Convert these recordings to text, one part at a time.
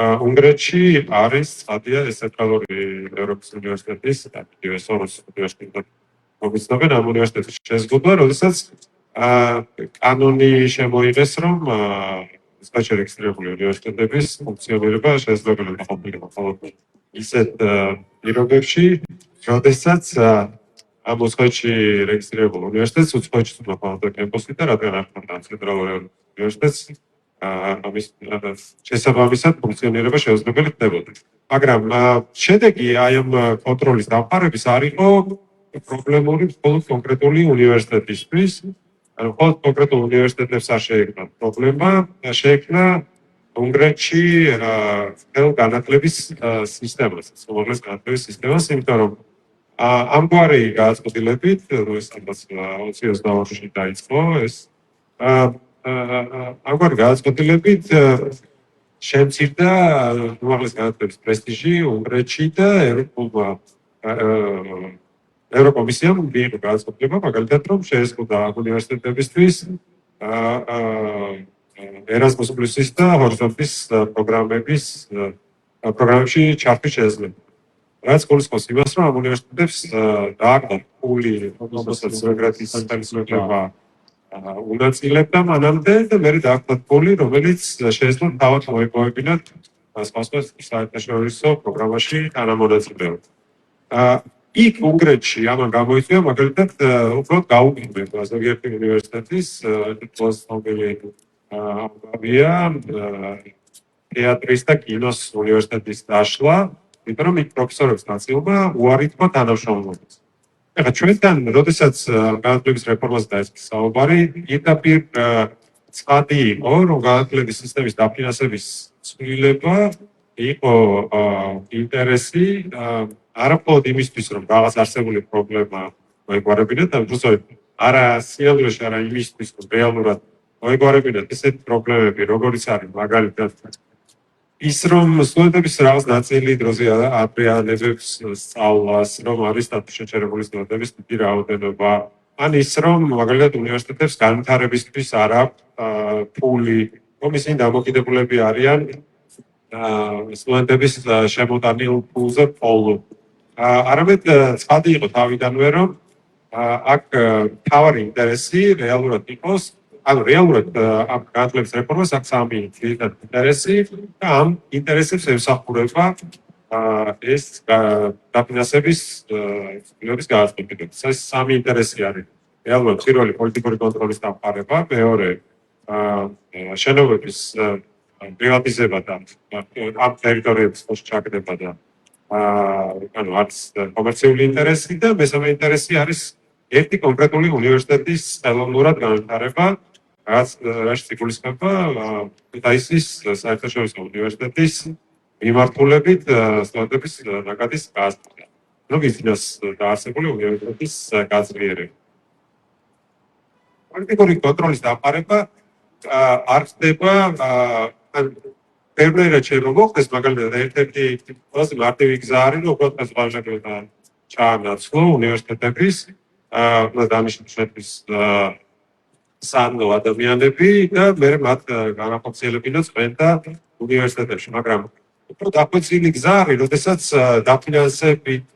უნგრეთში არის ცხადია ეს ცენტრალური ევროპის უნივერსიტეტის სოროს უნივერსიტეტი მოგიცნობენ ამ უნივერსიტეტის შეზღუდვა, როდესაც კანონი შემოიღეს, რომ სხვადასხვა რეგისტრირებული უნივერსიტეტების ფუნქციონირება შესაძლებელი ყოფილიყო მხოლოდ ისეთ პირობებში, როდესაც ამ უცხოეთში რეგისტრირებულ უნივერსიტეტს უცხოეთში უნდა ყავდა კემპუსი და რადგან ამ ცენტრალურ უნივერსიტეტს ამის შესაბამისად ფუნქციონირება შესაძლებელი ხდებოდა. მაგრამ შედეგი აი ამ კონტროლის დამყარების არ იყო პრობლემური მხოლოდ კონკრეტული უნივერსიტეტისთვის. ანუ მხოლოდ კონკრეტულ უნივერსიტეტებს არ შეექმნა პრობლემა, შეექმნა უნგრეთში განათლების სისტემას, უმაღლეს განათლების სისტემას, იმიტომ რომ ამგვარი გადაწყვეტილებით, ეს 2022-ში დაიწყო ეს ამგვარი გადაწყვეტილებით შემცირდა უმაღლეს განათლების პრესტიჟი უნგრეთში და ევროკომისიამ მიიღო გადაწყვეტილება, მაგალითად, რომ შეეზღუდა უნივერსიტეტებისთვის ერასმუს პლუსის და ჰორიზონტის პროგრამებში ჩართვის შესაძლებლობა. რაც გულისხმობს იმას, რომ ამ უნივერსიტეტებს დააკლათ ფული, რომელსაც უნგრეთის ხელისუფლება უნაწილებდა მანამდე და მერე დააკლათ ფული, რომელიც შეეძლოთ თავად მოეპოვებინათ სხვადასხვა საერთაშორისო პროგრამაში თანამონაწილეობა. იქ უნგრეთში ამან გამოიწვია მაგალითად უბრალოდ გაუქმება ზოგიერთი უნივერსიტეტის თეატრის და კინოს უნივერსიტეტის დაშლა, იმიტომ რომ იქ პროფესორებს ნაწილმა უარი თქვა თანამშრომლობას. ეხლა ჩვენთან, როდესაც განათლების რეფორმაზე დაიწყო საუბარი, პირდაპირ ცხადი იყო, რომ განათლების სისტემის დაფინანსების ცვლილება იყო ინტერესი არა მხოლოდ იმისთვის, რომ რაღაც არსებული პრობლემა მოეგვარებინათ, უბრალოდ არა სიამოვნებაში, არა იმისთვის, რომ რეალურად მოეგვარებინათ ესეთი პრობლემები, როგორიც არის მაგალითად ის, რომ სტუდენტების რაღაც ნაწილი დროზე აპრეანებებს სწავლას, რომ არის სტატუსშეჩერებული სტუდენტების დიდი რაოდენობა, ან ის, რომ მაგალითად უნივერსიტეტებს განვითარებისთვის არ აქვს ფული, რომ ისინი დამოკიდებულები არიან სტუდენტების შემოტანილ ფულზე მხოლოდ. არამედ ცხადი იყო თავიდანვე, რომ აქ მთავარი ინტერესი რეალურად იყოს, ანუ რეალურად ამ განათლების რეფორმას აქვს სამი ძირითადი ინტერესი და ამ ინტერესებს ემსახურება ეს დაფინანსების ცვლილების გადაწყვეტილება. ეს სამი ინტერესი არის რეალურად პირველი პოლიტიკური კონტროლის დამყარება, მეორე შენობების პრივატიზება და ამ ტერიტორიების ჩაკეტება და ანუ არის კომერციული ინტერესი და მესამე ინტერესი არის ერთი კონკრეტული უნივერსიტეტის ხელოვნურად განვითარება, რაც იგულისხმება ქუთაისის საერთაშორისო უნივერსიტეტის მიმართულებით სტუდენტების ნაკადის გაზრდა. ბიზნეს დაარსებული უნივერსიტეტის გაძლიერება. პოლიტიკური კონტროლის დამყარება არ ხდება ფერმერად შეიძლება მოხდეს, მაგალითად ერთ-ერთი ყველაზე მარტივი გზა არის, რომ უბრალოდ საზღვარგარეთთან ჩაანაცვლო უნივერსიტეტების უნდა დანიშნოს სანდო ადამიანები და მერე მათ განახორციელებინათ წვენდა უნივერსიტეტებში, მაგრამ უბრალოდ აკვეცილი გზა არის, როდესაც დაფინანსებით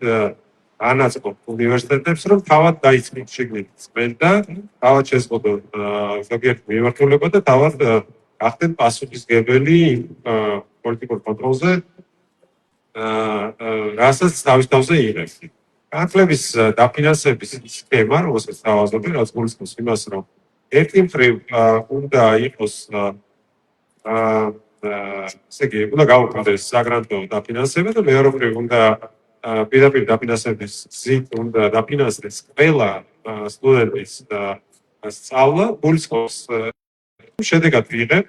ანაწყობ უნივერსიტეტებს, რომ თავად დაიწყოს შეგნით წვენდა, თავად შესყიდონ ზოგიერთი მიმართულება და თავად გახდნენ პასუხისმგებელი პოლიტიკურ კონტროლზე, რასაც თავის თავზე იღებს. განათლების დაფინანსების სქემა, რომელსაც თავაზობენ, რაც გულისხმობს იმას, რომ ერთი მხრივ უნდა იყოს ესე იგი, უნდა გაუქმდეს საგრანტო დაფინანსება და მეორე მხრივ უნდა პირდაპირ დაფინანსების გზით უნდა დაფინანსდეს ყველა სტუდენტის სწავლა, გულისხმობს შედეგად ვიღებ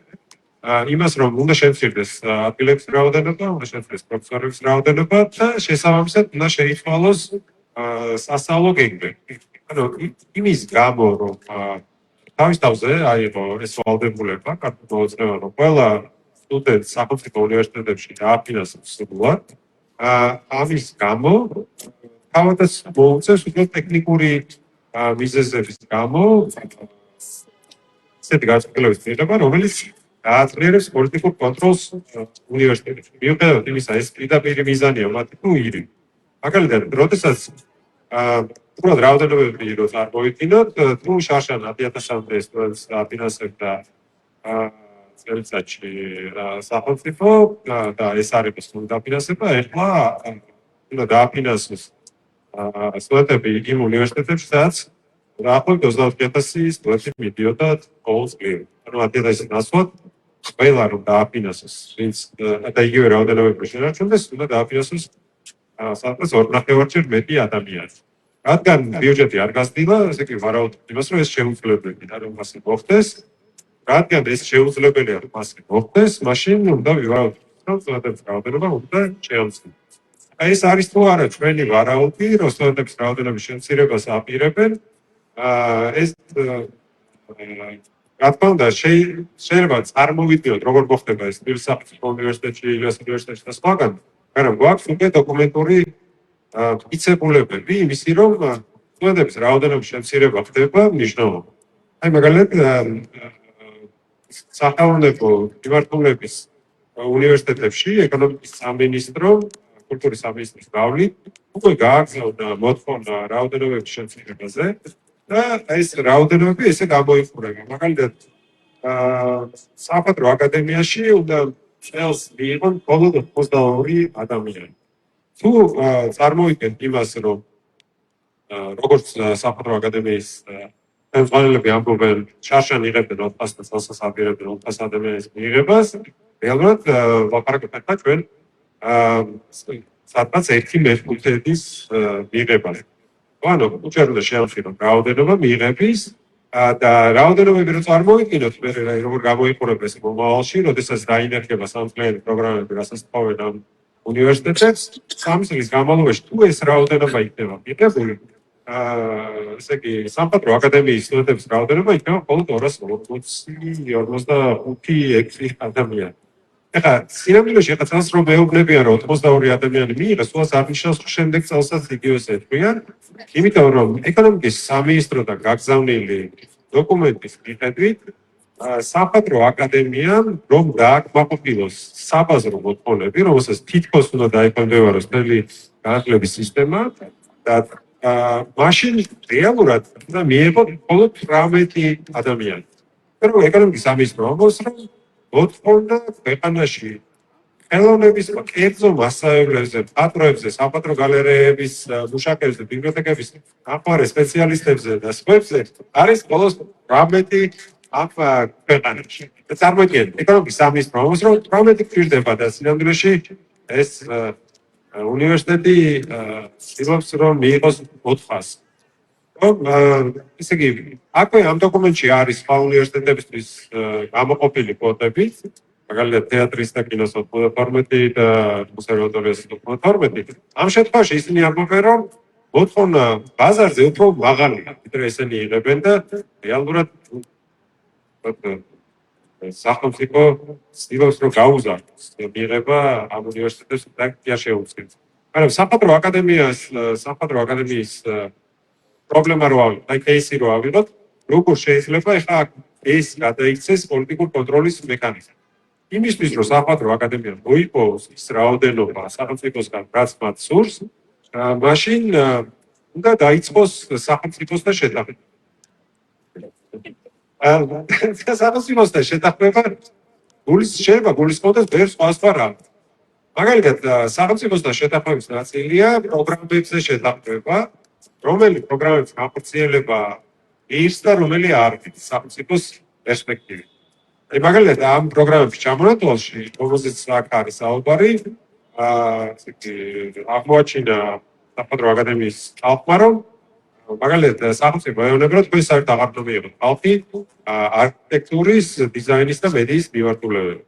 იმას, რომ უნდა შემცირდეს ადგილების რაოდენობა, უნდა შემცირდეს პროფესორების რაოდენობა და შესაბამისად უნდა შეიცვალოს სასწავლო გეგმები. ანუ იმის გამო, რომ თავის თავზე აიღო ეს ვალდებულება, ქართულ მოწმეებმა, რომ ყველა სტუდენტს სახელმწიფო უნივერსიტეტებში დააფინანსოს სრულად, ამის გამო თავადაც მოუწევს უბრალოდ ტექნიკური მიზეზების გამო ესეთი გადაწყვეტილების მიღება, რომელიც გააძლიერებს პოლიტიკურ კონტროლს უნივერსიტეტებში. მიუხედავად იმისა, ეს პირდაპირ მიზანია მათი თუ ირი. მაგალითად, როდესაც უბრალოდ რაოდენობები რო წარმოიდგინოთ, თუ შარშან 10.000 სტუდენტს დაფინანსებდა წელიწადში სახელმწიფო და ეს არის დაფინანსება, ეხლა უნდა დააფინანსოს სტუდენტები იმ უნივერსიტეტებში, სადაც დაახლოებით 24,000 სტუდენტი მიდიოდათ ყოველწლიურად. ანუ 10,000 ნაცვლად ყველა რომ დააფინანსოს, ვინც და იგივე რაოდენობები შეერჩუნდეს, უნდა დააფინანსოს სადღაც 2.5-ჯერ მეტი ადამიანი. რადგან ბიუჯეტი არ გასდილა, ესე იგი ვარაუდობთ იმას, რომ ეს შეუძლებელია რომ მასე მოხდეს. რადგან ეს შეუძლებელია რომ მასე მოხდეს, მაშინ უნდა ვივარაუდოთ, რომ სტუდენტების რაოდენობა უნდა შეამცირდეს. ეს არის თუ არა ჩვენი ვარაუდი, რომ სტუდენტების რაოდენობის შემცირებას აპირებენ. ეს რა თქმა უნდა შეიძლება წარმოვიდგინოთ, როგორ მოხდება ეს სახელმწიფო უნივერსიტეტში, ილიას უნივერსიტეტში და სხვაგან, მაგრამ გვაქვს უკვე დოკუმენტური მტკიცებულებები იმისი, რომ სტუდენტების რაოდენობის შემცირება ხდება მნიშვნელოვნად. აი მაგალითად სახელმწიფო მიმართულების უნივერსიტეტებში ეკონომიკის სამინისტრო, კულტურის სამინისტრის გავლით უკვე გააგზავნა მოთხოვნა რაოდენობების შემცირებაზე და ეს რაოდენობები ესე გამოიხურება. მაგალითად საფათრო აკადემიაში უნდა წელს მიიღონ მხოლოდ 22 ადამიანი. თუ წარმოვიდგენთ იმას, რომ როგორც საფათრო აკადემიის ხელმძღვანელები ამბობენ, შარშან იღებდნენ 400 წელს აპირებდნენ 400 ადამიანის მიიღებას, რეალურად ვაპარაკებთ ჩვენ სადღაც 1/5-ის მიიღებას. ანუ უჩვენო და შეამჩნევ რაოდენობა მიიღების და რაოდენობები რო წარმოვიდგინოთ, მე როგორ გამოიყურება ეს მომავალში, როდესაც დაინერგება სამწლიანი პროგრამები, რასაც თხოვენ ამ უნივერსიტეტებს, 3 წლის განმავლობაში თუ ეს რაოდენობა იქნება მიღებული, ესე იგი სამხატვრო აკადემიის სტუდენტების რაოდენობა იქნება მხოლოდ 245-6 ადამიანი. ეხლა სინამდვილეში ეხლა წელს რომ მეუბნებიან რომ 82 ადამიანი მიიღეს, სულაც არ ნიშნავს რომ შემდეგ წელსაც იგივეს ეთქვიან, იმიტომ რომ ეკონომიკის სამინისტროდან გაგზავნილი დოკუმენტის მიხედვით სამხატვრო აკადემიამ რომ დააკმაყოფილოს საბაზრო მოთხოვნები, რომელსაც თითქოს უნდა დაექვემდებაროს მთელი განათლების სისტემა და მაშინ რეალურად უნდა მიიღოთ მხოლოდ 18 ადამიანი. რომ ეკონომიკის სამინისტრო ამბობს რომ მოთხოვნა ქვეყანაში ხელოვნების კერძო მასწავლებლებზე, პატროებზე, სამხატვრო გალერეების მუშაკებზე, ბიბლიოთეკების ამხარე სპეციალისტებზე და სხვებზე არის მხოლოდ 18 ამ ქვეყანაში. და წარმოიდგინეთ, ეკონომიკის სამინისტრო ამბობს რომ 18 გვჭირდება და სინამდვილეში ეს უნივერსიტეტი ცდილობს რომ მიიღოს 400. ესე იგი, აქვე ამ დოკუმენტში არის სხვა უნივერსიტეტებისთვის გამოყოფილი კვოტები, მაგალითად თეატრის და კინოს 92 და კონსერვატორიის 12. ამ შემთხვევაში ისინი ამბობენ, რომ მოთხოვნა ბაზარზე უფრო მაღალია, ვიდრე ესენი იღებენ და რეალურად სახელმწიფო ცდილობს რომ გაუზარდოს მიიღება ამ უნივერსიტეტებს და კი არ შეუძლებს. მაგრამ სამხატვრო აკადემიის პრობლემა რო ავიღოთ, აი кейსი რო ავიღოთ, როგორ შეიძლება ეხლა ეს გადაიქცეს პოლიტიკურ კონტროლის მექანიზმი. იმისთვის რომ სამხატვრო აკადემიამ მოიპოვოს ის რაოდენობა სახელმწიფოსგან, რაც მათ სურს, მაშინ უნდა დაიწყოს სახელმწიფოსთან შეთანხმება. სახელმწიფოსთან შეთანხმება შეიძლება გულისხმობდეს ბევრ სხვა რამს. მაგალითად, სახელმწიფოსთან შეთანხმების ნაწილია პროგრამებზე შეთანხმება, რომელი პროგრამების განხორციელება ის და რომელი არ არის სახელმწიფოს პერსპექტივით. აი მაგალითად, ამ პროგრამების ჩამონათვალში, რომელზეც აქ არის საუბარი, აღმოაჩინა სამხატვრო აკადემიის ხალხმა, რომ მაგალითად, სახელმწიფო ეუბნება, რომ თქვენ საერთოდ აღარ უნდა მიიღოთ ხალხი არქიტექტურის, დიზაინის და მედიის მიმართულებები.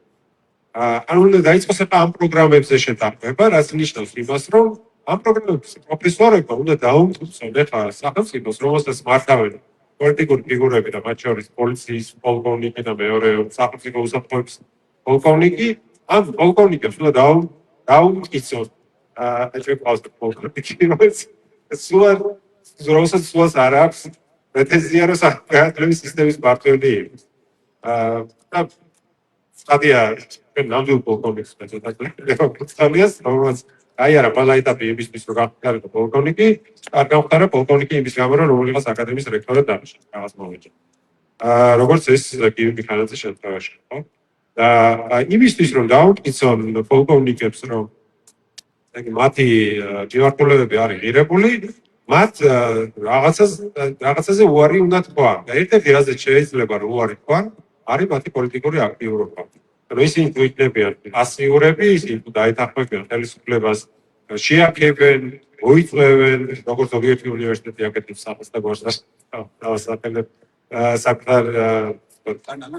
ანუ უნდა დაიწყოს ამ პროგრამებზე შეთანხმება, რაც ნიშნავს იმას, რომ ამ პროგრამების პროფესორებმა უნდა დაუმტკიცონ ეხლა სახელმწიფოს, რომელსაც მართავენ პოლიტიკური ფიგურები და მათ შორის პოლიციის პოლკოვნიკი და მეორე სახელმწიფო უსაფრთხოების პოლკოვნიკი, ამ პოლკოვნიკებს უნდა დაუმტკიცონ რომელსაც სულაც არ აქვს პრეტენზია, რომ განათლების სისტემის მმართველი იყოს. სტადია ნამდვილ პოლკოვნიკს წალიას, რომელიც აი არა, ყველა ეტაპი იმისთვის რომ გავხდარიყო პოლკოვნიკი, არ გავხდარა პოლკოვნიკი იმის გამო, რომ რომელიღაც აკადემიის რექტორად დამიშვა რაღაც მომენტში. როგორც ეს გიორგი მიხანაძის შემთხვევაში, ხო? და იმისთვის რომ დავუკიცონ პოლკოვნიკებს, რომ მათი ჯივარქოლებები არის ღირებული, მათ რაღაცაზე უარი უნდა თქვა. და ერთ-ერთი რაზეც შეიძლება რომ უარი თქვა, არის მათი პოლიტიკური აქტიურობა. რომ ისინი თუ იქნებიან პასიურები, ისინი თუ დაეთანხმებიან ხელისუფლებას, შეაქებენ, მოიწვევენ, როგორც ზოგიერთი უნივერსიტეტი აკეთებს საფას და გვარს დავასახელებ საკუთარ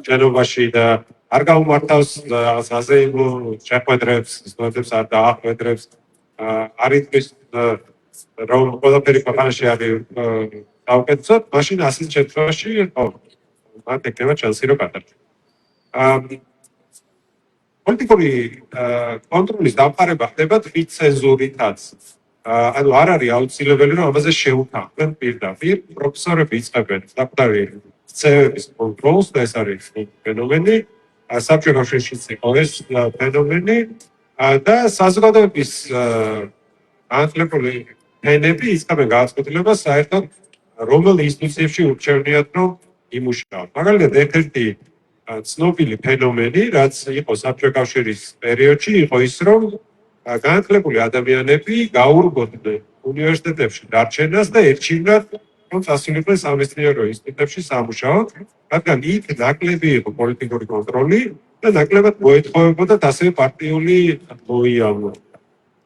შენობაში და არ გაუმართავს რაღაც აზეიმო შეხვედრებს, სტუდენტებს არ დაახვედრებს, არ იტყვის რომ ყველაფერი ქვეყანაში არის გაუკეთოთ, მაშინ ასეთ შემთხვევაში მათ ექნება შანსი რომ გატარდეს. პოლიტიკური კონტროლის დამყარება ხდება თვით ცენზურითაც. ანუ არ არის აუცილებელი რომ ამაზე შეუთანხმდნენ პირდაპირ პროფესორები იწყებენ საკუთარი ქცევების კონტროლს და ეს არის ფენომენი. საბჭოთა კავშირშიც იყო ეს ფენომენი და საზოგადოების განათლებული ფენები იწყებენ განცხადებას საერთოდ რომელ ინსტიტუციებში ურჩევნიათ რომ იმუშაოთ. მაგალითად ერთ-ერთი ცნობილი ფენომენი, რაც იყო საბჭოთა კავშირის პერიოდში, იყო ის, რომ განათლებული ადამიანები გაურბოდნენ უნივერსიტეტებში დარჩენას და ერჩივნათ, რომ წასულიყვნენ სამეცნიერო ინსტიტუტებში სამუშაოდ, რადგან იქ ნაკლები იყო პოლიტიკური კონტროლი და ნაკლებად მოეთხოვებოდა ასევე პარტიული მოიარნა.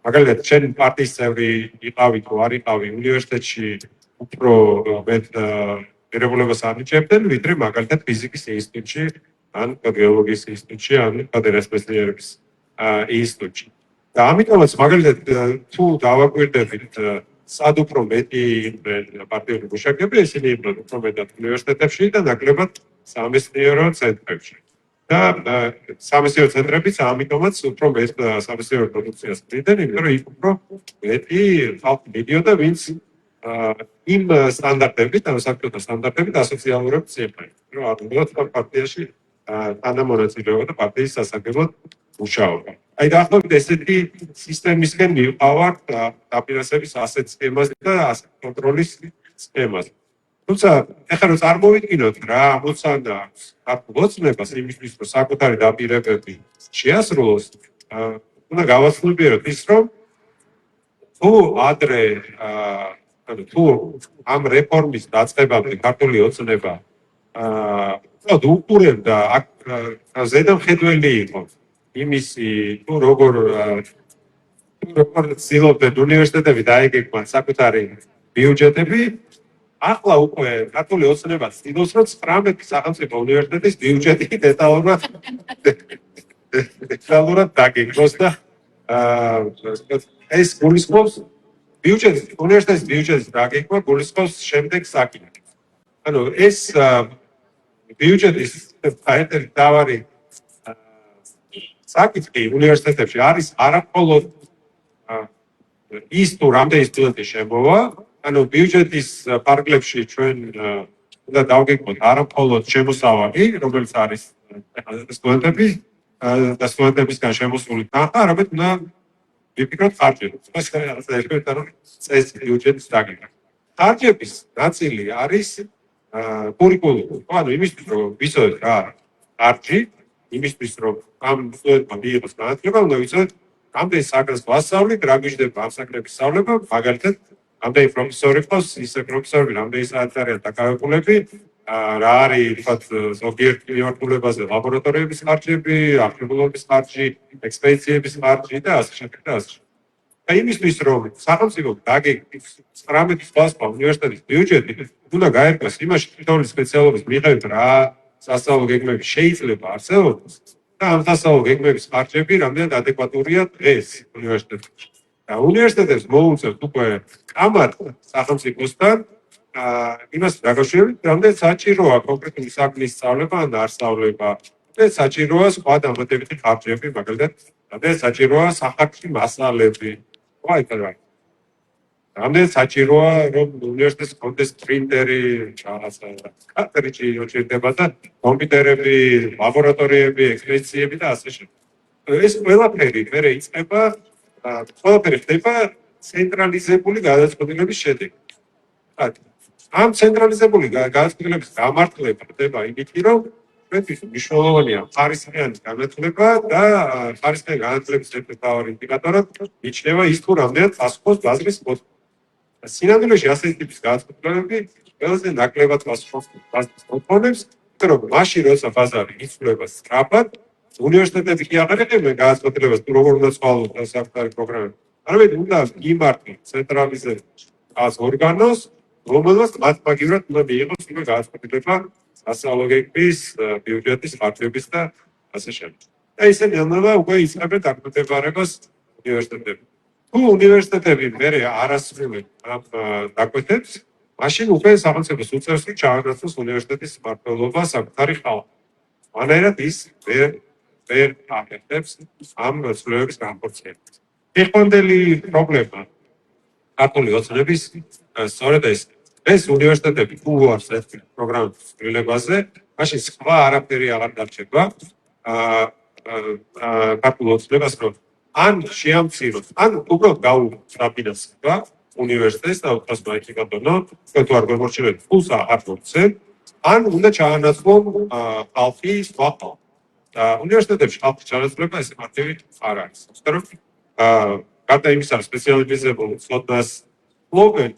მაგალითად, შენ პარტიის წევრი იყავი თუ არ იყავი უნივერსიტეტში უფრო მეტ ღირებულებას ანიჭებდნენ, ვიდრე მაგალითად ფიზიკის ინსტიტუტში, ან გეოლოგიის ინსტიტუტში, ან კადრების მეცნიერების ინსტიტუტში. და ამიტომაც მაგალითად თუ დავაკვირდებით სად უფრო მეტი პარტიული მუშაკები, ისინი იყვნენ უფრო მეტად უნივერსიტეტებში და ნაკლებად სამეცნიერო ცენტრებში. და სამეცნიერო ცენტრებიც ამიტომაც უფრო მეტ სამეცნიერო პროდუქციას ხდიდნენ, იმიტომ რომ იქ უფრო მეტი ხალხი მიდიოდა, ვინც იმ სტანდარტებით, ანუ საბჭოთა სტანდარტებით ასოციალურებს იყვნენ. რომ არ უნდა პარტიაში თანამონაწილეობა და პარტიის სასარგებლოდ მუშაობა. აი დაახლოებით ესეთი სისტემისკენ მივყავართ დაფინანსების ასეთ სქემაზე და ასეთ კონტროლის სქემაზე. თუმცა ეხლა რომ წარმოვიდგინოთ რა ამოცანა აქვს ქართულ ოცნებას იმისთვის რომ საკუთარი დაპირებები შეასრულოს, უნდა გავაცნობიეროთ ის რომ თუ ადრე თუ ამ რეფორმის დაწყებამდე ქართული ოცნება უყურებდა ზედამხედველი იყო იმისი თუ როგორ ცდილობდნენ უნივერსიტეტები დაეგეგმათ საკუთარი ბიუჯეტები, ახლა უკვე ქართული ოცნება ცდილობს რომ 19 სახელმწიფო უნივერსიტეტის ბიუჯეტი დეტალურად დაგეგმოს და ეს გულისხმობს უნივერსიტეტის ბიუჯეტის დაგეგმა გულისხმობს შემდეგ საკითხს. ანუ ეს ბიუჯეტის ერთ-ერთი მთავარი საკითხი უნივერსიტეტებში არის არამხოლოდ ის თუ რამდენი სტუდენტი შემოვა, ანუ ბიუჯეტის პარკლებში ჩვენ უნდა დავგეგმოთ არამხოლოდ შემოსავალი, რომელიც არის სტუდენტები და სტუდენტებისგან შემოსული თანხა, არამედ უნდა ვიფიქროთ ხარჯები. ეს ერთ-ერთი რომ წესი ბიუჯეტის დაგეგმა. ხარჯების ნაწილი არის კურიკულუმი. ანუ იმისთვის რომ ვიცოდეთ რა ხარჯი, იმისთვის რომ ამ სტუდენტმა მიიღოს განათლება, უნდა ვიცოდეთ რამდენი საკითხს ვასწავლით, რა გვიждდება ამ საკითხის სწავლება, მაგალითად, რამდენი პროფესორი ყავს, ისე პროფესორები რამდენი საათი არიან დაკავებულები, რა არის თქვათ ზოგიერთ მიმართულებაზე ლაბორატორიების ხარჯები, არქეოლოგიის ხარჯი, ექსპედიციების ხარჯი და ასე შემდეგ და ასე. და იმისთვის რომ სახელმწიფო დაგეგმოს 19 სხვადასხვა უნივერსიტეტის ბიუჯეტი, უნდა გაერკვეს იმაში თითოეული სპეციალობის მიხედვით რა სასწავლო გეგმები შეიძლება არსებობდეს და ამ სასწავლო გეგმების ხარჯები რამდენად ადეკვატურია დღეს უნივერსიტეტებში. და უნივერსიტეტებს მოუწევთ უკვე კამარ სახელმწიფოსთან იმას დაკავშირებით, რამდენად საჭიროა კონკრეტული საქმის სწავლება ან არსწავლება, რამდენად საჭიროა სხვა დამატებითი ხარჯები, მაგალითად, რამდენად საჭიროა სახარჯი მასალები. აი, რამდენი საჭიროა რომ უნივერსიტეტს კონდეს პრინტერი, რაღაცა კარტრიჯი უჭირდება და კომპიუტერები, ლაბორატორიები, ექსპედიციები და ასე შემდეგ. ეს ყველაფერი მერე იწყება, ყველაფერი ხდება ცენტრალიზებული გადაწყვეტილების შედეგად. ამ ცენტრალიზებული გადაწყვეტილების გამართლება ხდება იმით, რომ ჩვენთვის მნიშვნელოვანია ხარისხიანი განათლება და ხარისხიანი განათლების ერთ-ერთი ინდიკატორად იჩნევა ის, თუ რამდენად პასუხობს ბაზრის მოთხოვნას. სინამდვილეში ასეთი ტიპის გადაწყვეტილებები ყველაზე ნაკლებად პასუხობს ბაზრის მოთხოვნებს, იმიტომ რომ მაშინ როცა ბაზარი იცვლება სწრაფად, უნივერსიტეტები კი აღარ იღებენ გადაწყვეტილებას, თუ როგორ უნდა ცვალოს საკუთარი პროგრამები. არამედ უნდა იმართონ ცენტრალიზებულ ორგანოს, რომელსაც მათმაგივრად უნდა მიიღოს იმ გადაწყვეტილება სასწავლებლების ბიუჯეტის ხარჯების და ასე შემდეგ. და ისე ნელ-ნელა უკვე იწყებენ დაკვირვებას უნივერსიტეტები. თუ უნივერსიტეტები მერე არ ასრულებენ ამ დაკვეთებს, მაშინ უკვე სახელმწიფოს უწევს რომ ჩაანაცვლოს უნივერსიტეტის მმართველობა საკუთარი ხალხი. მანერად ის ვერ აკეთებს ამ ცვლილებების განხორციელებას. ეხანდელი პრობლემა ქართული ოცნების სწორედ ეს უნივერსიტეტები თუ უარს ერთ პროგრამის ცვლილებაზე, მაშინ სხვა არაფერი აღარ დარჩება ქართულ ოცნებას, რომ ან შეამციროს, ან უბრალოდ გაუგოს დაფინანსება უნივერსიტეტს და უბრალოდ მაინდიკატორო, თუ არ გემორჩილებს ფულს არ მოწევ, ან უნდა ჩაანაცვლონ ხალხი სხვა ხალხი. უნივერსიტეტებში ხალხის ჩანაცვლება ესე მარტივი არ არის. იმიტომ რომ გარდა იმისა, რომ სპეციალიზებულ ცოდნას ფლობენ,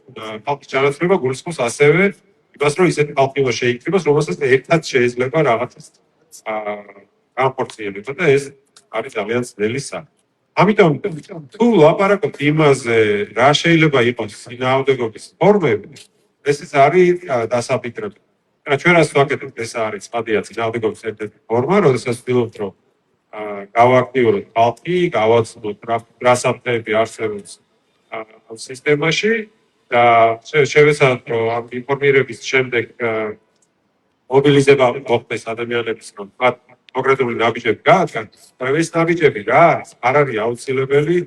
ხალხის ჩანაცვლება გულისხმობს ასევე იმას, რომ ისეთი ხალხი უნდა შეიკრიბოს, რომელსაც ერთად შეიძლება რაღაცას განხორციელება და ეს არის ძალიან ძნელი საქმე. ამიტომ თუ ლაპარაკობთ იმაზე, რა შეიძლება იყოს წინააღმდეგობის ფორმები, ესეც არის დასაფიქრებელი. ჩვენ რაც ვაკეთებთ, ეს არის ცხადია წინააღმდეგობის ერთ-ერთი ფორმა, როდესაც ვცდილობთ, რომ გავაქტიუროთ ხალხი, გავაცნოთ რა საფრთხეები არსებობს ამ სისტემაში და შევეცადოთ, რომ ამ ინფორმირების შემდეგ მობილიზება მოხდეს ადამიანების, რომ მათ კონკრეტული ნაბიჯები გააკეთონ, და ეს ნაბიჯები რა არის? არ არის აუცილებელი,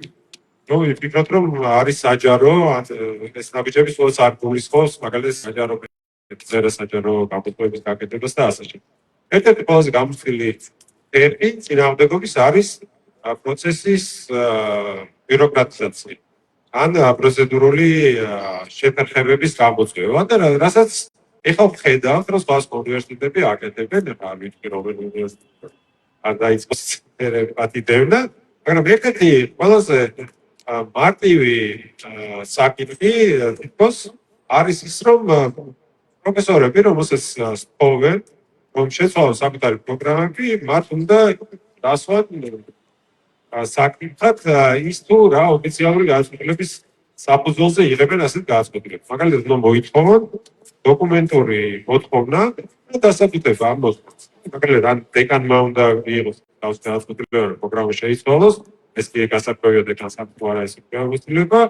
რომ ვფიქროთ, რომ არის საჯარო, ეს ნაბიჯები სულაც არ გულისხმობს, მაგალითად საჯარო საჯარო გამოცდილების გაკეთებას და ასე შემდეგ. ერთ-ერთი ყველაზე გამოცდილი ერთი წინააღმდეგობის არის პროცესის ბიუროკრატიზაცია. ან პროცედურული შეფერხებების გამოწვევა და რასაც ეხლა ვხედავთ, რომ სხვა უნივერსიტეტები აკეთებენ, არ ვიცი რომელი უნივერსიტეტი არ დაიწყოს მათი დევნა, მაგრამ ერთ-ერთი ყველაზე მარტივი საკითხი თითქოს არის ის, რომ პროფესორები, რომელსაც სწავლობენ, რომ შეცვალონ საკუთარი პროგრამები, მათ უნდა დასვან საკითხად ის თუ რა ოფიციალური გადაწყვეტილების საფუძველზე იღებენ ასეთ გადაწყვეტილებას. მაგალითად, უნდა მოითხოვონ დოკუმენტური მოთხოვნა და დასაბუთება ამ მოთხოვნას. მაგალითად, ან დეკანმა უნდა მიიღოს თავის გადაწყვეტილება, რომ პროგრამა შეიცვალოს, ეს კი გასაკვირია დეკანს აქვს არა ეს განხორციელება,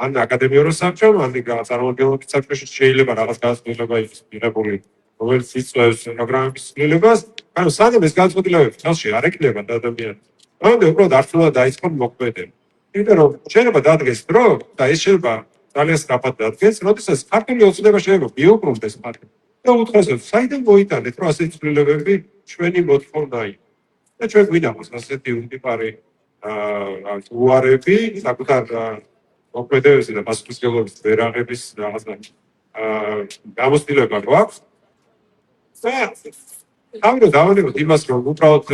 ან აკადემიურ საბჭომ, ან წარმომადგენლობის საბჭოში შეიძლება რაღაც გადაწყვეტილება იყოს მიღებული, რომელიც იწვევს პროგრამების ცვლილებას, ანუ სანამ ეს გადაწყვეტილებები ხელში არ ეკნება ადამიანს, ანუ უბრალოდ არცნულად დაიწყონ მოქმედება. იმიტომ რომ შეიძლება დადგეს დრო და ეს შეიძლება ძალიან სწრაფად დადგეს, როდესაც ქართული ოცნება შეიძლება მიუბრუნდეს მათ და უთხრას, საიდან მოიტანეთ, რომ ასეთი ცვლილებები ჩვენი მოთხოვნა იყო. და ჩვენ გვინახავს ასეთი უტიპარი უარები, საკუთარ მოქმედებებზე და პასუხისმგებლობის ვერ აღების რაღაცა გამოცდილება გვაქვს. და ამიტომ დავანებოთ იმას, რომ უბრალოდ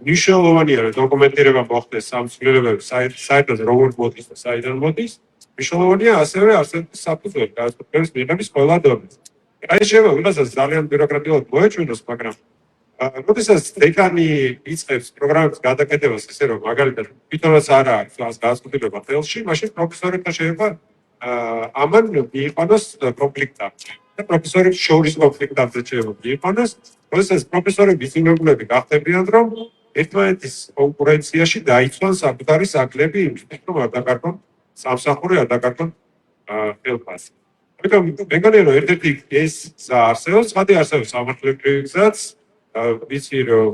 მნიშვნელოვანია, რომ დოკუმენტირება მოხდეს ამ ცვლილებების საერთოდ როგორ მოდის და საიდან მოდის. მნიშვნელოვანია ასევე არსებობის საფუძველი გადაწყვეტილების მიღების ყველა დონეზე. აი შეიძლება ვიღაცას ძალიან ბიუროკრატიულად მოეჩვენოს, მაგრამ როდესაც დეკანი იწყებს პროგრამის გადაკეთებას, ისე რომ მაგალითად თვითონაც არ არის ეს გადაწყვეტილება ხელში, მაშინ პროფესორებთან შეიძლება ამან მიიყვანოს კონფლიქტი. და პროფესორებს შორის კონფლიქტი შეიძლება მიიყვანოს, როდესაც პროფესორები იძულებულები გახდებიან, რომ ერთმანეთის კონკურენციაში დაიცვან საკუთარი საკლები იმისთვის, რომ არ დაკარგონ სამსახური, არ დაკარგონ ხელფასი. ამიტომ მე მგონია, რომ ერთ-ერთი ეს არსებობს, ხადი არსებობს სამართლებრივი გზაც, ვიცი რომ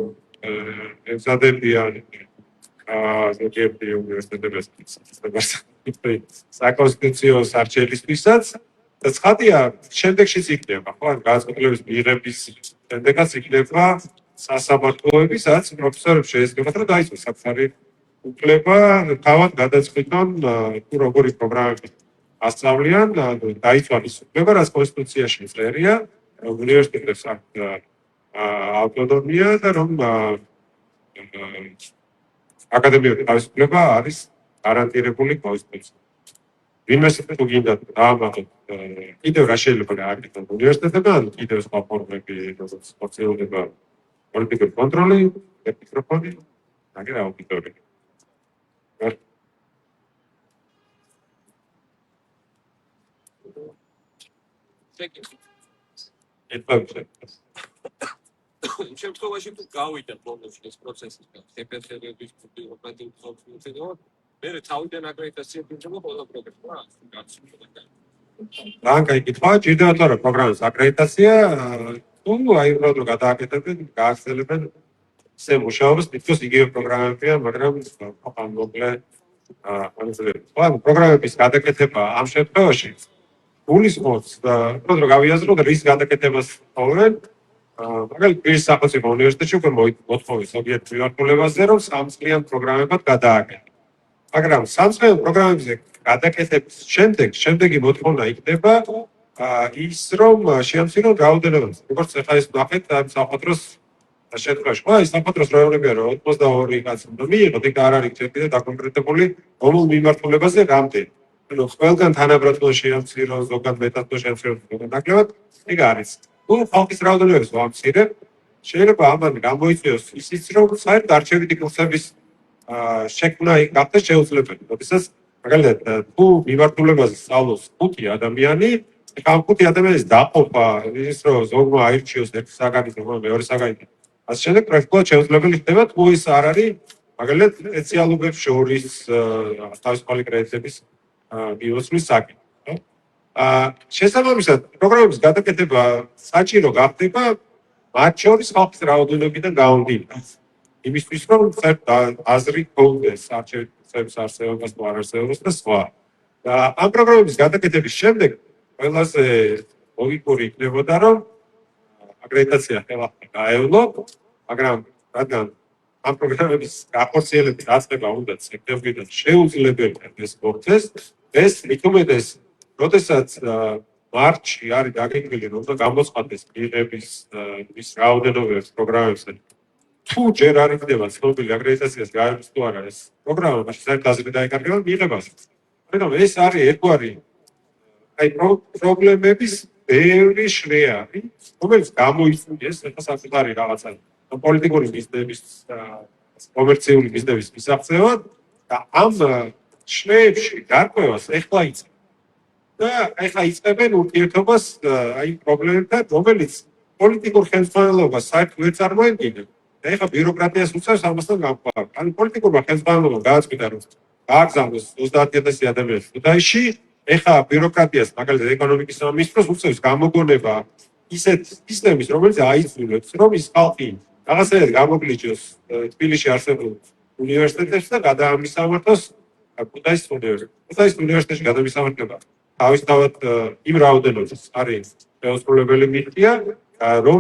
ემზადებიან ზოგიერთი უნივერსიტეტების საკონსტიტუციო არჩევლისთვისაც და ცხადია, შემდეგშიც იქნება, ხო, განსაკუთრების მიღების შემდეგაც იქნება სასამართლოები, სადაც პროფესორებს შეესწრებათ, რომ დაიცვას საკუთარი უფლება, თავად გადაწყვიტონ, თუ როგორი პროგრამები ასწავლიან, დაიცვან ის უფლება, რაც კონსტიტუციაში წერია, რომ უნივერსიტეტებს აქვთ ავტონომია და რომ აკადემიური თავისუფლება არის გარანტირებული კონსტიტუციით. ვინმეს თუ გინდა დაამატოთ კიდევ რა შეიძლება გააკეთოს უნივერსიტეტებთან, კიდევ სხვა ფორმები, როგორც სოციალურობა, პოლიტიკური კონტროლი, მიკროფონი, აგერ აუდიტორია. იმ შემთხვევაში თუ გავიდა ბოლოში ეს პროცესი და შეფერხების ბიუროკრატიული ხალხმოწმება, მე თავიდან აკრედიტაცია გინდა ყველა პროგრამა გაცნობოდა. რანკა იკითხა, ჭირდებოდა რა პროგრამის აკრედიტაცია, თუ აი რო გადააკეთებენ, გააგრძელებენ ესე მუშაობას, თითქოს იგივე პროგრამებია, მაგრამ ხან მოკლე ანუ პროგრამების გადაკეთება ამ შემთხვევაში გულისხმობს და რო გავიაზროთ რის გადაკეთებას თხოვენ, მაგალითად პირის სახელმწიფო უნივერსიტეტში უკვე მოთხოვეს ზოგიერთ მიმართულებაზე, რომ 3 წლიან პროგრამებად გადააკეთონ. მაგრამ 3 წლიან პროგრამებზე გადაკეთების შემდეგი მოთხოვნა იქნება ის, რომ შეამცირონ რაოდენობას. როგორც ახლა ეს ნახეთ საფოთროს შემთხვევაში, ხო, ის საფოთროს რაიონებია, რომ 82 კაცი უნდა მიიღოთ, იქ არ არის ჩერტი და დაკონკრეტებული რომელ მიმართულებაზე რამდენი. ანუ ყველგან თანაბრად შეამცირონ, ზოგადად მეტად შეამცირონ, ზოგადად ნაკლებად, ეგ არის. თუ ხალხის რაოდენობას ვამცირებ, შეიძლება ამან გამოიწვიოს ისიც, რომ საერთოდ არჩევითი კურსების შექმნა გახდეს შეუძლებელი. როდესაც მაგალითად თუ მიმართულებაზე სწავლობს 5 ადამიანი, ამ 5 ადამიანის დაყოფა, ის რომ ზოგმა აირჩიოს ერთი საგანი, ზოგმა მეორე საგანი. ასე შემდეგ პრაქტიკულად შეუძლებელი ხდება, თუ ის არ არის მაგალითად სპეციალობებს შორის თავისუფალი კრედიტების მიუწვლის საკითხი. შესაბამისად, პროგრამების გადაკეთება საჭირო გახდება მათ შორის ხალხის რაოდენობიდან გამომდინარე. იმისთვის, რომ აზრი გქონდეს არჩევნების არსებობას თუ არ არსებობას და სხვა. და ამ პროგრამების გადაკეთების შემდეგ ყველაზე ლოგიკური იქნებოდა, რომ აკრედიტაცია ხელახლა გაევლო, მაგრამ რადგან ამ პროგრამების გახორციელების დაწყება უნდა სექტემბრიდან შეუძლებელია ეს პროცესი, ეს მithumetes, როდესაც მარტში არის დაგეგმილი, რომ უნდა გამოცხადდეს მიღების ის რაოდენობის პროგრამებზე. თუ ჯერ არ იქნება ცნობილი აკრედიტაციას გაევლოს თუ არა ეს პროგრამა, მაშინ საერთოდ აზრი დაიკარგება მიღებას. მაგრამ ეს არის ერთგვარი აი პრობლემების ბევრი შრეარი, რომელიც გამოიწვიეს ახლა საკუთარი რაღაცა პოლიტიკური მიზნების კომერციული მიზნების მისაღწევად და ამ შრეებში გარკვევას ეხლა იწყებს. და ეხლა იწყებენ ურთიერთობას აი პრობლემებთან, რომელიც პოლიტიკურ ხელმძღვანელობას საერთოდ ვერ წარმოედგინა. და ეხლა ბიუროკრატიას უწევს ამასთან გამყარება. ანუ პოლიტიკურმა ხელმძღვანელობამ გააწყდა, რომ გააგზავნოს 30,000 ადამიანი ქუთაისში, ეხლა ბიუროკრატიას, მაგალითად ეკონომიკის სამინისტროს უწევს გამოგონება ისეთ სისტემის, რომელიც აიძულებს, რომ ის ხალხი რაღაცნაირად გამოგლიჯოს თბილისში არსებულ უნივერსიტეტებში და გადაამისამართოს ქუთაისის უნივერსიტეტში. ქუთაისის უნივერსიტეტში გადამისამართება თავისთავად იმ რაოდენობას არის შეუსრულებელი მითია, რომ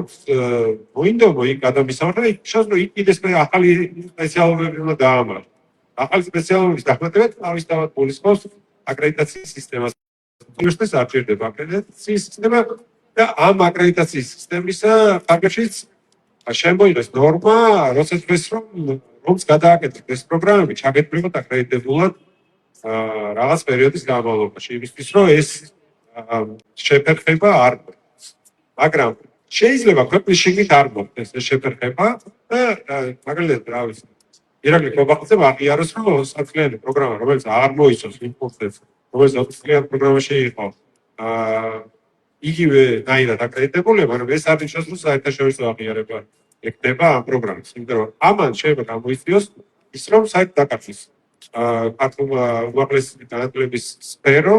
მოინდომო იქ გადამისამართება, შეიძლება იქ კიდეს ახალი სპეციალობები უნდა დაამარხოს. ახალი სპეციალობების დახმარებით თავისთავად გულისხმობს აკრედიტაციის სისტემას. უნივერსიტეტს არ ჭირდება აკრედიტაციის სისტემა და ამ აკრედიტაციის სისტემისა ფარგლშიც შემოიღეს ნორმა, როცა თქვეს, რომც გადააკეთეთ ეს პროგრამები, ჩაგეთვლოთ აკრედიტებულად რაღაც პერიოდის განმავლობაში, იმისთვის, რომ ეს შეფერხება არ მოხდეს. მაგრამ შეიძლება ქვეყნის შიგნით არ მოხდეს ეს შეფერხება და მაგალითად, რა ვიცი, ირაკლი კობახიძემ აღიაროს, რომ 3 წლიანი პროგრამა, რომელიც არ მოიცავს იმ ფუნქციებს, რომელიც 20 წლიან პროგრამაში იყო, იგივე დაირად აკრედიტებულია, მაგრამ ეს არ ნიშნავს, რომ საერთაშორისო აღიარება ექნება ამ პროგრამას. იმიტომ რომ ამან შეიძლება გამოიწვიოს ის, რომ საერთოდ დაკარგოს ქართულმა უმაღლესი განათლების სფერო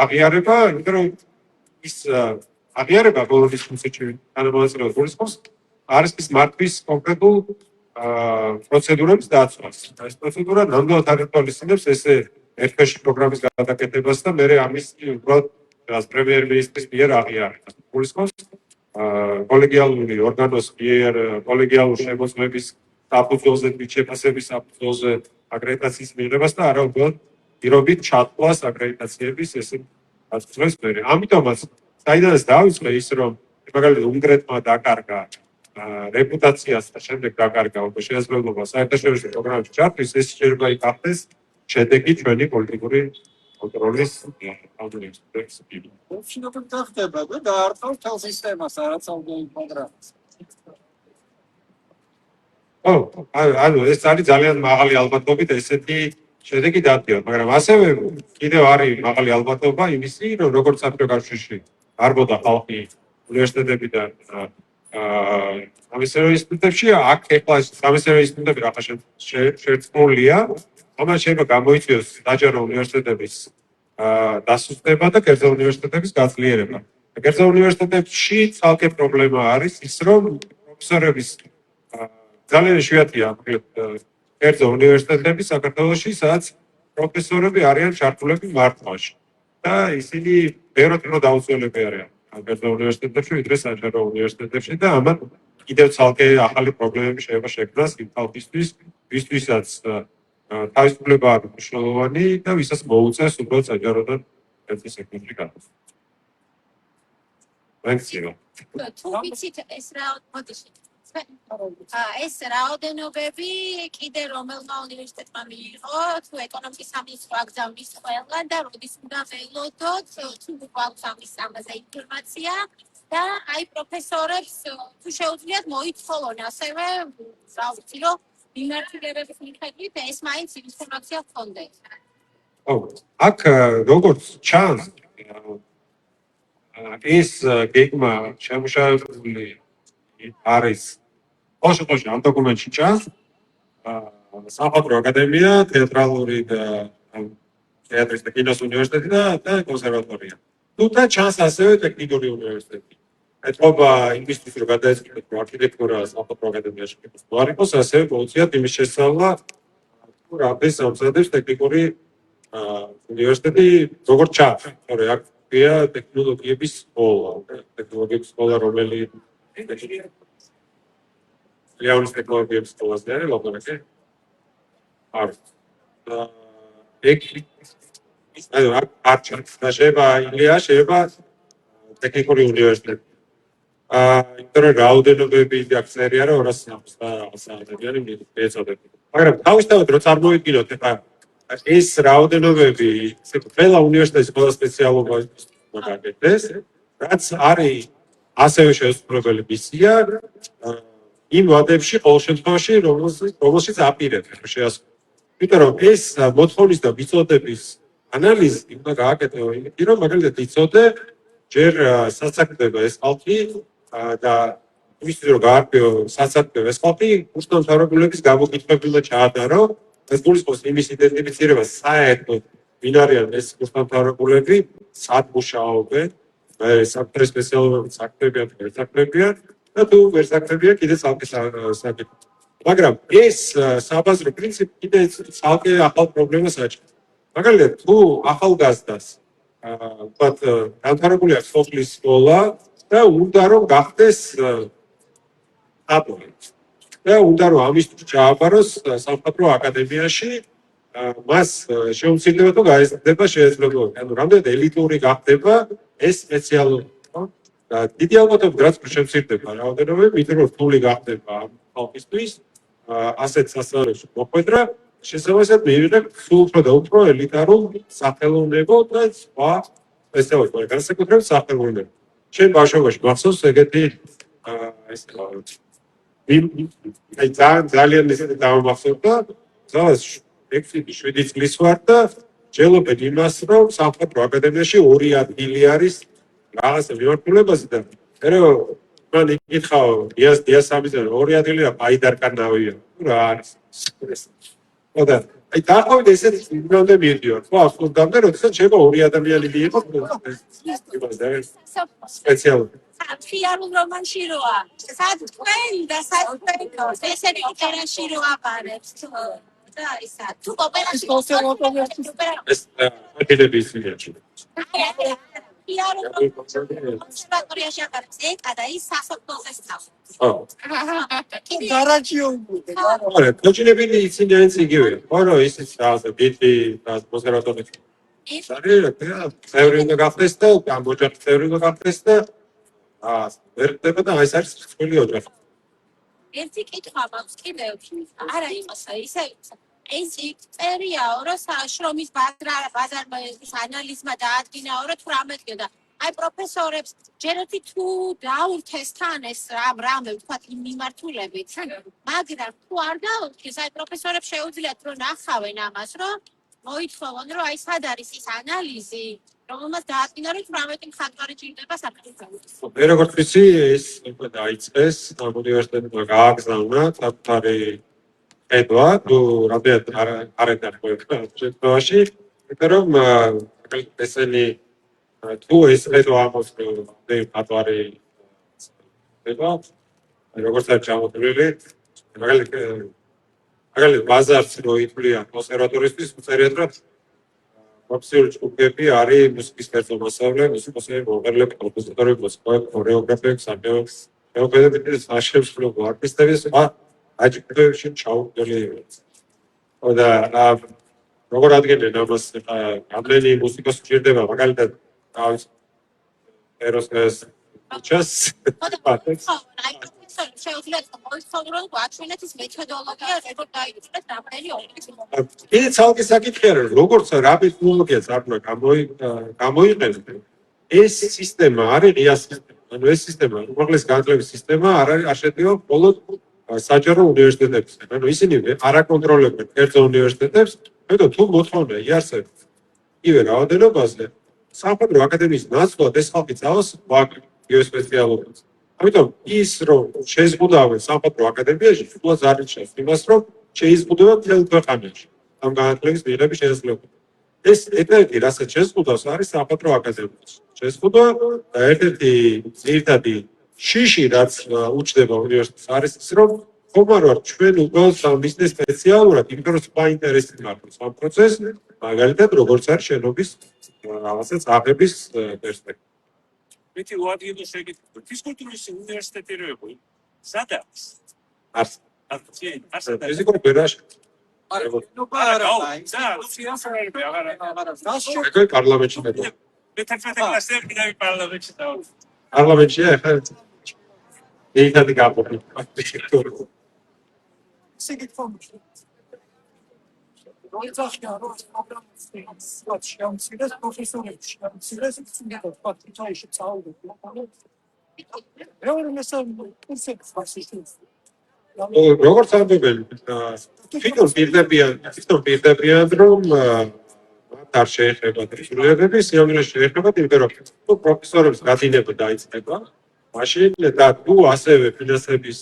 აღიარება, იმიტომ რომ ის აღიარება ბოლოს კონცეფციაში თანამონაწილეობას გულისხმობს არის მართვის კონკრეტულ პროცედურებს დაცვას. ეს პროცედურა ნამდვილად აღიარებისას ესე ერთ-ერთი პროგრამის გადაკეთებას და მე ამის უბრალოდ პრემიერ-მინისტრის მიერ აღიარეს. გულისხმობს კოლეგიალური ორგანოს მიერ კოლეგიალურ შემოწმების საფუძველზე, შეფასების საფუძველზე აკრედიტაციის მიღებას და არა უბრალოდ პირობით ჩათვლას აკრედიტაციების ესე გასწრებს მერე. ამიტომაც საიდანაც დავიწყე ის რომ მაგალითად უნგრეთმა დაკარგა რეპუტაციას და შემდეგ დაკარგა უკვე შესაძლებლობა საერთაშორისო პროგრამებში ჩართვის, ეს შეიძლება იქახდეს შედეგი ჩვენი პოლიტიკური კონტროლის აუდიენსის. ოფშინოთი ხდება და დაარტყავს თელ სისტემას, რაც აუდიო პროგრამას. ანუ ეს არის ძალიან მაღალი ალბათობით ესეთი შედეგი დადგება, მაგრამ ასევე კიდევ არის მაღალი ალბათობა იმისი, რომ როგორც საფრთხე კავშირში არბოდა ხალხი უნივერსიტეტებიდან სამეცნიერო ინსტიტუტებში, აქ ეხლა სამეცნიერო ინსტიტუტები რაღაცა შერწყმულია, ამან შეიძლება გამოიწვიოს საჯარო უნივერსიტეტების დასუსტება და კერძო უნივერსიტეტების გაძლიერება. კერძო უნივერსიტეტებში ცალკე პრობლემა არის ის, რომ პროფესორების ძალიან იშვიათია კერძო უნივერსიტეტები საქართველოში, სადაც პროფესორები არიან ჩართულები მართვაში და ისინი ბევრად უფრო დაუცველები არიან კერძო უნივერსიტეტებში, ვიდრე საჯარო უნივერსიტეტებში და ამან კიდევ ცალკე ახალი პრობლემები შეიძლება შექმნას იმ ხალხისთვის, ვისთვისაც თავისუფლება არის მნიშვნელოვანი და ვისაც მოუწევს უბრალოდ საჯაროდან ერთი სექტორი გადასვლა. მეგზირო. თუ ვიცით ეს ეს რაოდენობები კიდე რომელმა უნივერსიტეტმა მიიღო, თუ ეკონომიკის სამინისტრო აგზავნის ყველა და როდის უნდა ველოდოთ, თუ გვაქვს ამის ამაზე ინფორმაცია და აი პროფესორებს თუ შეუძლიათ მოიცხოვონ ასევე, რა ვიცი, რომ მიმართულებების მიხედვით ეს მაინც ინფორმაცია ჰქონდეთ. აქ როგორც ჩანს, ეს გეგმა შემუშავებული არის ოშოყოში ამ დოკუმენტში ჩანს სამხატვრო აკადემია, თეატრალური და თეატრის და კინოს უნივერსიტეტი და კონსერვატორია. თუმცა ჩანს ასევე ტექნიკური უნივერსიტეტი. ეთყობა იმისთვის რომ გადაეცემოთ არქიტექტურა სამხატვრო აკადემიაში არ იყოს, ასევე მოუწიათ იმის შესწავლა, თუ რამდენს ამზადებს ტექნიკური უნივერსიტეტი როგორც ჩანს, თორე აქია ტექნოლოგიების სკოლა, რომელიც Leonis ტექნოლოგიების სკოლას და ლაბორატორია. არ ჩანს და შეიძლება ტექნიკური უნივერსიტეტი. იმიტომ რომ რაოდენობები აქ წერია რომ 270-იანი მიეწოდებით. მაგრამ თავისთავად რო წარმოვიდგინოთ ეხლა ეს რაოდენობები ყველა უნივერსიტეტის ყველა სპეციალობას მაგაკეთეს, რაც არის ასევე შესაძლებელი მისია იმ ვადებში ყოველ შემთხვევაში რომელშიც აპირებენ შეასრულოს. იმიტომ რომ ეს მოთხოვნის და მიწოდების ანალიზი უნდა გააკეთო იმით რომ მაგალითად იცოდე ჯერ სასაქმდება ეს ხალხი და ვისწრო რომ გაარკვიო სასაქმდება ეს ხალხი კურსდამთავრებულების გამოკითხვებილა ჩაატარო ეს გულისხმობს იმის იდენტიფიცირება საერთოდ ვინ არიან ეს კურსდამთავრებულები სად მუშაობენ საკუთარი სპეციალობებით საქმეებია თუ ვერ საქმეებია და თუ ვერ საქმეებია კიდე ცალკე საკითხი. მაგრამ ეს საბაზრო პრინციპი კიდე ცალკე ახალ პრობლემას აჩვენებს. მაგალითად, თუ ახალგაზრდას ვთქვათ, დამთავრებული აქვს სოფლის სკოლა და უნდა რომ გახდეს აბოლი. და უნდა რომ ამისთვის ჩააბაროს სამხატვრო აკადემიაში, მას შეუმცირდება თუ გაიზრდება შესაძლებლობა. ანუ რამდენად ელიტური გახდება ეს სპეციალობა. და დიდი ალბათობით რაც შემცირდება რაოდენობები, იმიტომ რომ რთული გახდება ხალხისთვის ასეთ სასწავლებლებში მოხვედრა, შესაბამისად მიიღებ სულ უფრო და უფრო ელიტარულ სახელოვნებო და სხვა სპეციალობებს, განსაკუთრებით სახელოვნებო. ჩვენ ბავშვობაში მახსოვს ეგეთი ეს ძალიან ისეთი დავამახსოვრდა, სადაც 6-7 წლის ვარ და ჯელობენ იმას, რომ სამხატვრო აკადემიაში 2 ადგილი არის რაღაცა მიმართულებაზე და მან იკითხავ დიასამიზერ 2 ადგილი და ბაიდარკანავია. რა არის ეს? და აი დაახლოებით ესეთი იმამდე მიდიოდი, ხო, აბსოლუტამდე, როდესაც შეიძლება 2 ადამიანი მიიღოს სპეციალურად. ფიარულ რომანში როა სად თქვენ და სად თქვენ ესეთი ოპერაში რო აბარებს და ისა თუ ოპერაცია ეს აკადემიის ვიაჩი. კონსერვატორიაში აკეთებს ეკა და ის სასოფლოზე სწავს. ხო. გარაჯიო. არა, კოჩინებინი ისინი არის იგივე. ხო, რომ ისიც რაღაცა ბიტი და კონსერვატორია. არის, წევრი უნდა გახდეს და ამ ოჯახის წევრი უნდა გახდეს და ვერ ხდება და ეს არის ცხვილი ოჯახი. ერთი კითხვა მაქვს კიდევ. არა იყოს ისე ეს წერიაო, რომ შრომის ბაზრის ანალიზმა დაადგინაო, რომ თუ რამეთქე და აი პროფესორებს ჯერეთი თუ დაურთეს თან ეს რამე ვთქვათ იმ მიმართულებით, მაგრამ თუ არ დაურთეს, აი პროფესორებს შეუძლიათ რომ ნახავენ ამას, რომ მოითხოვონ, რომ აი სად არის ის ანალიზი, რომელმაც დაადგინა, რომ თუ რამეთი მხატვარი ჭირდება საქართველოს. მე როგორც ვიცი, ეს უკვე დაიწყეს, ამ უნივერსიტეტმა გააგზავნა საკუთარი ედვა, თუ რამდენად არ ეთანხმება შემთხვევაში, იმიტომ რომ ესენი თუ ეს ედვა ამბობს, რომ მხატვარი ედვა, როგორც არის ჩამოთვლილი, მაგალითად ბაზარს რო ითვლიან კონსერვატორისთვის, უწერიათ რომ ოფიციალური ჯგუფები არის მუსიკის კერძო-მასწავლე, მუსიკოსები, მომღერლები, კომპოზიტორები, მუსიკოსები, ქორეოგრაფები, სამეცნიერო სამშობლო არტისტები, აჯიკებში ჩაუყოლები. და როგორ ადგენენ ამას, რამდენი მუსიკოსი ჭირდება, მაგალითად, თავის ეროსკეს ჩას შეუძლიათ მოიცხოვრონ გვაჩვენეთ მეთოდოლოგია, როგორ დაიწყეს რამდენი ოპერაცია. კიდე ცალკე საკითხი არის, როგორც რა ტექნოლოგიას არ უნდა გამოიყენოს. ეს სისტემა არის ღია სისტემა. ანუ ეს სისტემა, უმაღლესი განათლების სისტემა არ არის აღშეტყვა მხოლოდ საჯარო უნივერსიტეტებისგან. ანუ ისინი არ აკონტროლებენ კერძო უნივერსიტეტებს, თუმცა თუ მოთხოვნა იარსებთ იგივე რაოდენობაზე, სამხატვრო აკადემიის ნაცვლად ეს ხალხი წავს გეოსპეციალობას. ამიტომ ის რომ შეზღუდავენ სამხატვრო აკადემიაში, სულაც არ ნიშნავს იმას, რომ შეიზღუდება მთელ ქვეყანაში ამ განათლების მიღების შესაძლებლობა. ეს ერთ-ერთი რასაც შეზღუდავს არის სამხატვრო აკადემიაში. შეზღუდვა და ერთ-ერთი ძირითადი შიში, რაც უჩნდება უნივერსიტეტს, არის ის, რომ ხომარ ვარ ჩვენ უბრალოდ სამბიზნეს სპეციალურად, იმიტომ რომ სხვა ინტერესი მართავს ამ პროცესს, მაგალითად, როგორც არის შენობის რაღაცა აღების პერსპექტივა. მითი უადგილო შეკითხვა. ფიზკულტურის უნივერსიტეტი რო იყო, სად არის? არს. არს. ფიზიკურ ბერაში. ეგ პარლამენტში მეტყვი. მე-11 კლასზე კიდევ პარლამენტში დავარ. პარლამენტშია ახლა ერთადი გაყოფილი. მოიცახია რომ პროგრამას შეამცირეს პროფესორებს შეამცირეს ფაქტიჩაიში წაუგო. მეორე კურსებს ფასიშს. როგორც ამბობენ, თვითონ პირდებიან, რომ არ შეეხება სრულიადები, სიამოვნებაში შეეხება, იმიტომ რომ თუ პროფესორებს გადინება დაიწყება, მაშინ და თუ ასევე ფინანსების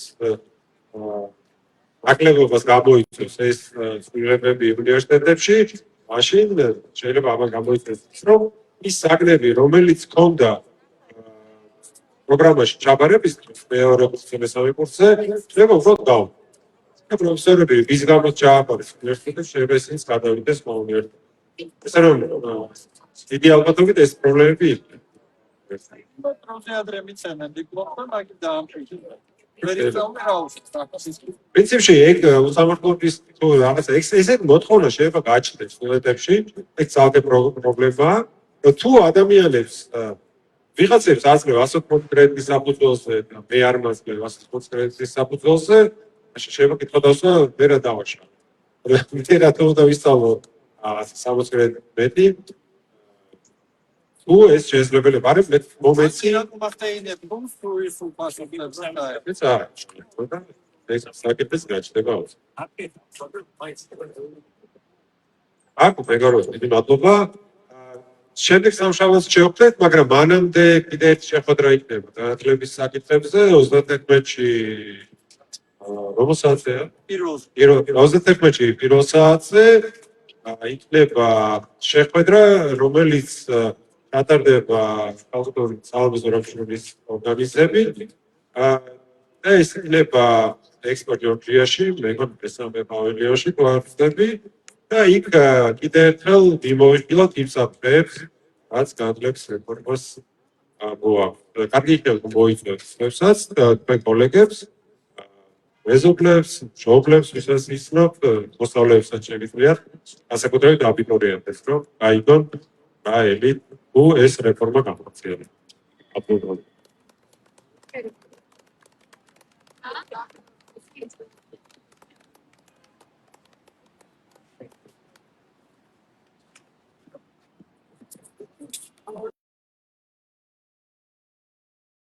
აკლებობას გამოიწვევს ეს სრულიადები უნივერსიტეტებში, მაშინ შეიძლება ამან გამოიწვევს, რომ ის საგნები, რომელიც ჰქონდა პროგრამაში ჩაბარების მეორე კურსზე, მესამე კურსზე, შეიძლება უბრალოდ გავუქმოთ. პროფესორები ვის გამოც ჩააბარეს უნივერსიტეტში, შეიძლება ისინიც გადავიდეს უნივერსიტეტში. ესე რომ დიდი ალბათობით ეს პრობლემები იქნება. პროზე ადრე მიცემენ დიპლომს და მაგით დაამშვიდე. ვერიწაუნე რა უშავს ტაკსის. პრინციპში ეგ უსამართლობის თუ რაღაცა ესეთ მოთხოვნა შეიძლება გაჩნდეს სტუდენტებში, ეს ძალზე პრობლემაა, რომ თუ ადამიანებს ვიღაცებს აძლევ 100 კონკრეტის საფუძველზე და მე არ მაძლევ 100 კონკრეტის საფუძველზე, მაშინ შეიძლება კითხოდას რომ ვერა დავაშავო. მე რატომ უნდა ვისწავლო 60 მეტი? თუ ეს შესაძლებელი არის, მე მომეცი მახტეინები ბომს თუ ის უპასუხებს და ეს არის. ეს საკითხიც გაჩნდება. აქ მეგობრებო, დიდი მადლობა. შემდეგ სამშაბათს შევხვდეთ, მაგრამ მანამდე კიდე ერთი შეხვედრა იქნება განათლების საკითხებზე 31-ში რომელ საათზეა? 31-ში პირველ საათზე იქნება შეხვედრა, რომელიც გატარდება კულტურის საალბაზრო რამშრომის ორგანიზებით. და ეს იქნება ექსპორტ ჯორჯიაში, მეგონა მესამე პავილიონში გვხვდები და იქ კიდევ ერთხელ მიმოვიხილოთ იმ საფრთხეებს, რაც განლებს რეფორმას მოაქვს. კარგი იქნება მოიწვევს ხმებსაც, თქვენ კოლეგებს, მეზობლებს, მშობლებს, ვისაც ისნობ, მოსწავლეებსაც შეგიძლიათ, განსაკუთრებით აბიტურიენტებს, რომ გაიგონ რა ელით თუ ეს რეფორმა გამოხორციელდება. აბსოლუტურად.